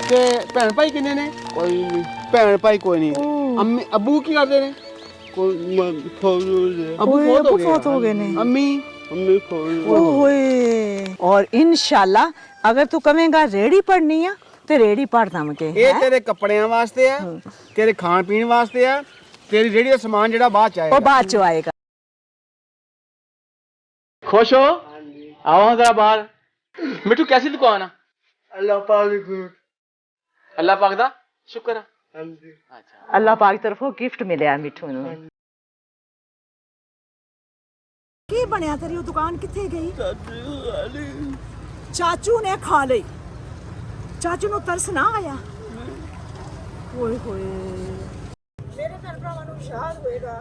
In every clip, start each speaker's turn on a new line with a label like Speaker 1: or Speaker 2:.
Speaker 1: ਤੇ ਭੈਣ ਭਾਈ ਕਿੰਨੇ ਨੇ?
Speaker 2: ਕੋਈ ਨਹੀਂ।
Speaker 1: ਭੈਣ ਭਾਈ ਕੋਈ ਨਹੀਂ। ਅੰਮੀ ਅੱਬੂ ਕੀ ਕਰਦੇ ਨੇ?
Speaker 2: ਕੋਈ
Speaker 1: अबू
Speaker 3: फौत हो गए ने।
Speaker 1: अम्मी
Speaker 3: ओए और इंशाल्लाह अगर तू कहेगा रेड़ी पढ़नी है तो रेड़ी पढ़ दमगे।
Speaker 1: ਇਹ ਤੇਰੇ ਕੱਪੜਿਆਂ ਵਾਸਤੇ ਆ, ਤੇਰੇ ਖਾਣ ਪੀਣ ਵਾਸਤੇ ਆ, ਤੇਰੀ ਰੇਹੜੀ ਦਾ ਸਮਾਨ ਜਿਹੜਾ ਬਾਅਦ ਚ
Speaker 3: वो
Speaker 1: ਆਏਗਾ।
Speaker 3: बाद चो आएगा।
Speaker 4: खुश हो? आओ जरा बाहर। मिठू कैसी दुकान है?
Speaker 2: अल्लाह पाक दी गुड।
Speaker 4: अल्लाह पाक दा शुक्र है।
Speaker 2: हां जी।
Speaker 4: अच्छा
Speaker 3: अल्लाह पाक तरफों गिफ्ट मिले मिठू नूं। की बनया तेरी दुकान किथे गई? चाचू ने खा ली। चाचू नूं तरस ना आया? ओए होए मेरे भैन भरावां नूं शाद होएगा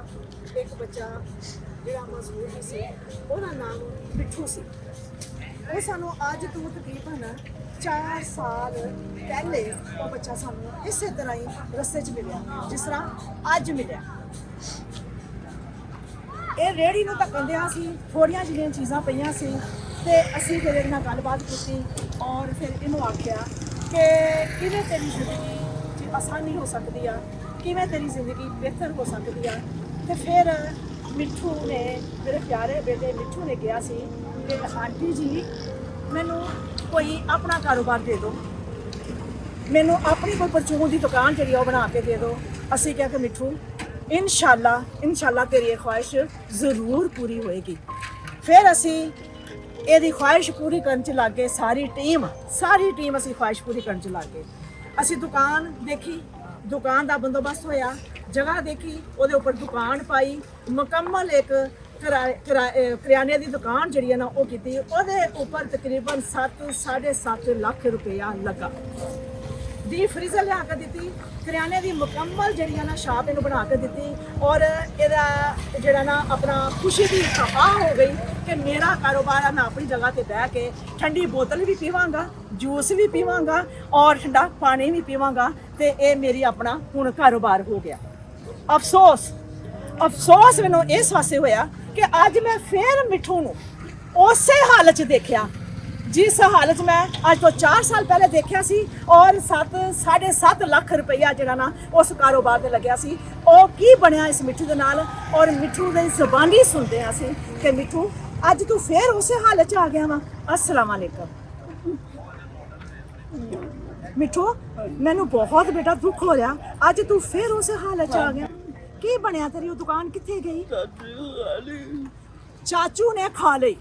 Speaker 3: एक बच्चा ਜਿਹੜਾ ਮਜ਼ਦੂਰ ਸੀ, ਉਹਦਾ ਨਾਮ ਮਿੱਠੂ ਸੀ। ਉਹ ਸਾਨੂੰ ਅੱਜ ਤੋਂ ਤਕਰੀਬਨ 4 ਸਾਲ ਪਹਿਲੇ ਉਹ ਬੱਚਾ ਸਾਨੂੰ ਇਸੇ ਤਰ੍ਹਾਂ ਹੀ ਰਸਤੇ 'ਚ ਮਿਲਿਆ ਜਿਸ ਤਰ੍ਹਾਂ ਅੱਜ ਮਿਲਿਆ। ਇਹ ਰੇੜੀ ਨੂੰ ਧੱਕਣਦਿਆਂ ਸੀ, ਥੋੜੀਆਂ ਜਿਹੀਆਂ ਚੀਜ਼ਾਂ ਪਈਆਂ ਸੀ ਤੇ ਅਸੀਂ ਫਿਰ ਇਹਦੇ ਨਾਲ ਗੱਲਬਾਤ ਕੀਤੀ ਔਰ ਫਿਰ ਇਹਨੂੰ ਆਖਿਆ ਕਿ ਕਿਵੇਂ ਤੇਰੀ ਜ਼ਿੰਦਗੀ 'ਚ ਆਸਾਨੀ ਹੋ ਸਕਦੀ ਆ, ਕਿਵੇਂ ਤੇਰੀ ਜ਼ਿੰਦਗੀ ਬਿਹਤਰ ਹੋ ਸਕਦੀ ਆ। ਤੇ ਫਿਰ ਮਿੱਠੂ ਨੇ, ਮੇਰੇ ਪਿਆਰੇ ਬੇਟੇ ਮਿੱਠੂ ਨੇ ਕਿਹਾ ਸੀ ਕਿ ਆਂਟੀ ਜੀ ਮੈਨੂੰ ਕੋਈ ਆਪਣਾ ਕਾਰੋਬਾਰ ਦੇ ਦਿਓ, ਮੈਨੂੰ ਆਪਣੀ ਕੋਈ ਪਰਚੂਨ ਦੀ ਦੁਕਾਨ ਜਿਹੜੀ ਉਹ ਬਣਾ ਕੇ ਦੇ ਦਿਓ। ਅਸੀਂ ਕਿਹਾ ਕਿ ਮਿੱਠੂ ਇਨਸ਼ਾਅੱਲਾ ਤੇਰੀ ਇਹ ਖੁਆਇਸ਼ ਜ਼ਰੂਰ ਪੂਰੀ ਹੋਏਗੀ। ਫਿਰ ਅਸੀਂ ਇਹਦੀ ਖੁਆਇਸ਼ ਪੂਰੀ ਕਰਨ 'ਚ ਲੱਗ ਗਏ। ਸਾਰੀ ਟੀਮ ਅਸੀਂ ਖੁਆਇਸ਼ ਪੂਰੀ ਕਰਨ 'ਚ ਲੱਗ ਗਏ। ਅਸੀਂ ਦੁਕਾਨ ਦੇਖੀ, ਦੁਕਾਨ ਦਾ ਬੰਦੋਬਸਤ ਹੋਇਆ, ਜਗ੍ਹਾ ਦੇਖੀ, ਉਹਦੇ ਉੱਪਰ ਦੁਕਾਨ ਪਾਈ, ਮੁਕੰਮਲ ਇੱਕ ਕਰਿਆਨੇ ਦੀ ਦੁਕਾਨ ਜਿਹੜੀ ਹੈ ਨਾ ਉਹ ਕੀਤੀ। ਉਹਦੇ ਉੱਪਰ ਤਕਰੀਬਨ 7.5 ਲੱਖ ਰੁਪਇਆ ਲੱਗਾ। ਡੀ ਫਰੀਜ਼ਰ ਲਿਆ ਕੇ ਦਿੱਤੀ, ਕਰਿਆਨੇ ਦੀ ਮੁਕੰਮਲ ਜਿਹੜੀ ਹੈ ਨਾ ਸ਼ਾਪ ਇਹਨੂੰ ਬਣਾ ਕੇ ਦਿੱਤੀ ਔਰ ਇਹਦਾ ਜਿਹੜਾ ਨਾ ਆਪਣਾ ਖੁਸ਼ੀ ਦੀ ਸਫਾ ਹੋ ਗਈ ਕਿ ਮੇਰਾ ਕਾਰੋਬਾਰ ਆ, ਮੈਂ ਆਪਣੀ ਜਗ੍ਹਾ ਤੇ ਬਹਿ ਕੇ ਠੰਡੀ ਬੋਤਲ ਵੀ ਪੀਵਾਂਗਾ, ਜੂਸ ਵੀ ਪੀਵਾਂਗਾ ਔਰ ਠੰਡਾ ਪਾਣੀ ਵੀ ਪੀਵਾਂਗਾ ਤੇ ਇਹ ਮੇਰੀ ਆਪਣਾ ਹੁਣ ਕਾਰੋਬਾਰ ਹੋ ਗਿਆ। ਅਫਸੋਸ ਮੈਨੂੰ ਇਸ ਵਾਸਤੇ ਹੋਇਆ ਕਿ ਅੱਜ ਮੈਂ ਫੇਰ ਮਿੱਠੂ ਨੂੰ ਉਸੇ ਹਾਲਤ 'ਚ ਦੇਖਿਆ ਜਿਸ ਹਾਲਤ 'ਚ ਮੈਂ ਅੱਜ ਤੋਂ 4 ਸਾਲ ਪਹਿਲੇ ਦੇਖਿਆ ਸੀ ਔਰ 7.5 ਲੱਖ ਰੁਪਈਆ ਜਿਹੜਾ ਨਾ ਉਸ ਕਾਰੋਬਾਰ ਤੇ ਲੱਗਿਆ ਸੀ। ਉਹ ਕੀ ਬਣਿਆ ਇਸ ਮਿੱਠੂ ਦੇ ਨਾਲ ਔਰ ਮਿੱਠੂ ਦੀ ਜ਼ੁਬਾਨੀ ਸੁਣਦੇ ਹਾਂ ਅਸੀਂ ਕਿ ਮਿੱਠੂ ਅੱਜ ਤੂੰ ਫੇਰ ਉਸੇ ਹਾਲਤ 'ਚ ਆ ਗਿਆ ਵਾ। अस्सलाम वालेकुम मिठू, मैनू बहुत बेटा दुख हो रहा, अज तू फिर उस हालत च आ गया। की बनया तेरी दुकान किथे गई? चाचू ने खा ली।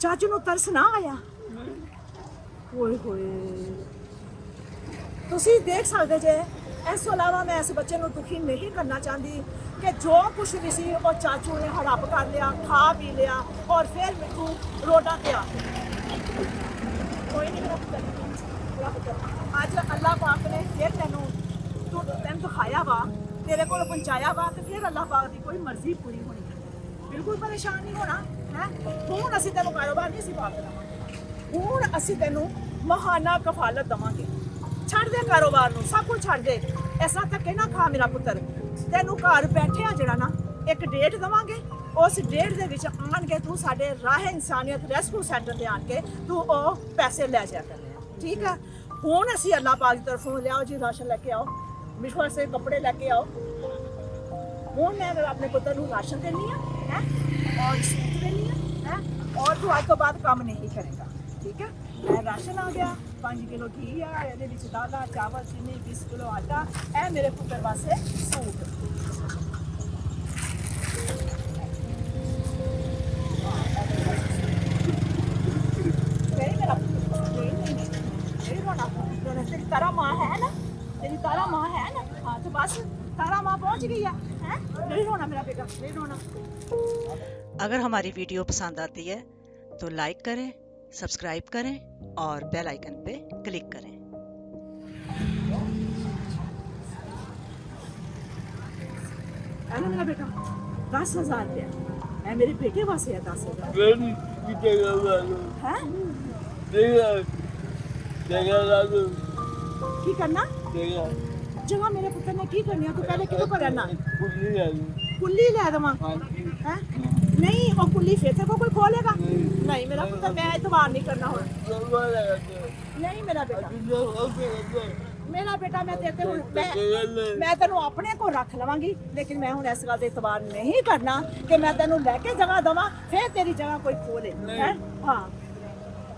Speaker 3: चाचू नू तरस ना आया? ओए होए तुसी देख सकते जे। इस तो इलावा मैं इस बच्चे को दुखी नहीं करना चाहती कि जो कुछ भी सी वो चाचू ने हड़प कर लिया, खा पी लिया और फिर मिठू रोडा पे आ गया। कोई नहीं मेरा पुत्र, अज अल्लाह पाक ने फिर तेन दिखाया वा, तेरे को पहुँचाया वा, तो फिर अल्लाह पाक की कोई मर्जी पूरी होनी है। बिल्कुल परेशान नहीं होना है। हुण असीं तैनूं कारोबार नहीं सी पा देना, हुण असीं तैनूं महाना कफालत देवांगे। छड़ दे कारोबार नूं, सब कुछ छड़ दे, इस तरह धक्के ना खा मेरा पुत्र। तैनूं घर बैठे जिहड़ा ना एक डेट देवांगे, उस डेट दे विच आण के तू साडे राह इंसानियत रेस्क्यू सेंटर ते आण के तू ओ पैसे लै जाया करने। ठीक है, हुण असीं अल्लाह पाक दी तरफों लियाओ जी, राशन लैके आओ, मिठू वास्ते कपड़े लैके आओ। हुण मैं अपने पुत्र नूं राशन देनी है और सूट देनी है और तू अज तो बाद काम नहीं करेगा। ठीक है, मैं राशन आ गया, 5 किलो घी है, ये दाल चावल चीनी 20 किलो आटा, ए मेरे पुत्र वास्ते सूट। तेरी तारा माँ है ना, तेरी तारा माँ है ना, हाँ तो बस तारा माँ पहुँच गई है। नहीं रोना मेरा बेटा, नहीं रोना।
Speaker 5: अगर हमारी वीडियो पसंद आती है तो लाइक करें, सब्सक्राइब करें और बेल आइकन पे क्लिक करें।
Speaker 3: है ना मेरा बेटा, 10,000 रुपया मैं मेरे बेटे वास्ते है। 10,000 की करना जगह मेरे पुत्र ने की करनी है? तू पहले कितों पर रहना? कुल्ली लै देवां है? नहीं वो कुल्ली फिर तेरे को कोई खोलेगा नहीं मेरा पुत्र मैं इतवार नहीं करना हो नहीं मेरा बेटा मैं तेरे हूँ मैं तेन अपने को रख लवांगी लेकिन मैं हूँ इस गल ते इतवार नहीं करना कि मैं तेन लैके जगह देवां फिर तेरी जगह कोई खोले है हाँ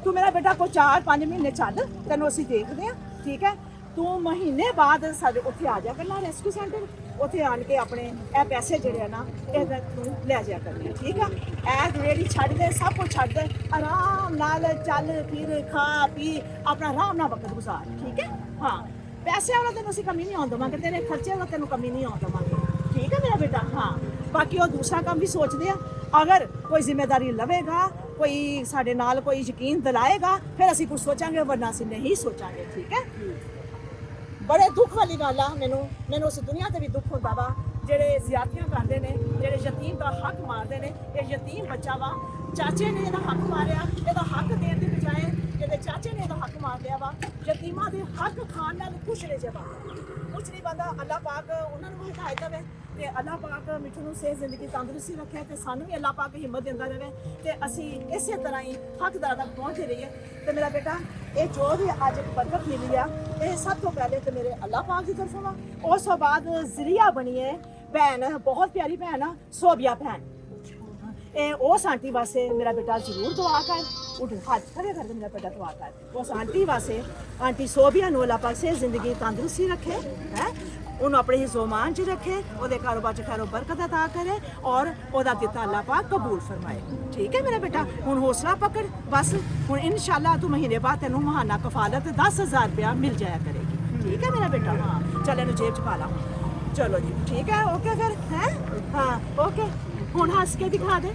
Speaker 3: तू मेरा बेटा को 4-5 महीने चल तेन असीं देखते हैं ठीक है तू महीने बाद साडे उत्थे आ जा करना रेस्क्यू सेंटर उत्थे आन के अपने ए पैसे जिहड़े ना ए तू लै जा करने ठीक है ए रेड़ी छड्ड दे सब कुछ छड्ड दे आराम नाल चल फिर खा पी अपना आराम नाल वक्त गुजार ठीक है हाँ पैसे वाला तेन असीं कमी नहीं आउण देवांगे तेरे खर्चे वाला तेन कमी नहीं आउण देवांगे ठीक है मेरा बेटा हाँ बाकी वो दूसरा काम भी सोचते हैं अगर कोई जिम्मेदारी लवेगा कोई साडे नाल कोई यकीन दिलाएगा फिर असीं कुछ सोचांगे वरना असीं नहीं सोचांगे ठीक है बड़े दुख वाली गल आ मैनू उस दुनिया ते भी दुख होंदा वा जेड़े ज्यादतियां करदे ने जेड़े यतीम दा हक मारदे ने ये यतीम बच्चा वा चाचे ने ਇਹਦਾ हक मारिया ਇਹਦਾ हक देण ਦੀ बजाय ਇਹਦੇ ਚਾਚੇ ਨੇ ਇਹਦਾ हक मार लिया वा यतीमां दे हक खान नाल कुछ नहीं जबा कुछ नहीं बंदा अल्लाह पाक उन्हां नूं हिदायत देवे ते अल्लाह पाक मिठू नूं सेहत जिंदगी तंदुरुस्ती रखे ते सानू भी अल्लाह पाक हिम्मत दिंदा रहे ते असीं इसे तरह ही हकदार तक पहुंचते रहिए ते मेरा बेटा ये जो भी अज बरकत मिली है ये सब तो पहले तो मेरे अल्लाह पाक की तरफों वा उस तो बाद जरिया बनी है भैन बहुत प्यारी भैन आ सोबिया भैन उस आंटी वास्ते मेरा बेटा जरूर दुआ कर उठ हाथ खड़े करके मेरा बेटा दुआ कर उस आंटी वास्ते आंटी सोबिया नूं अल्लाह पाक से जिंदगी तंदुरुस्ती रखे है उन्होंने अपने हिस्सोमान च रखे ਉਹਦੇ कारोबार च खैरो बरकत अता करे और ਉਹਦਾ ਦਿੱਤਾ अल्लाह पाक कबूल फरमाए ठीक है मेरा बेटा हुण हौसला पकड़ बस हुण इंशाल्लाह तू महीने बाद तेनू महाना कफालत 10,000 रुपया मिल जाया करेगी ठीक है मेरा बेटा हाँ चल इन्हू जेब च पा ला चलो जी ठीक है ओके फिर हैं हाँ ओके हुण हंस के दिखा दे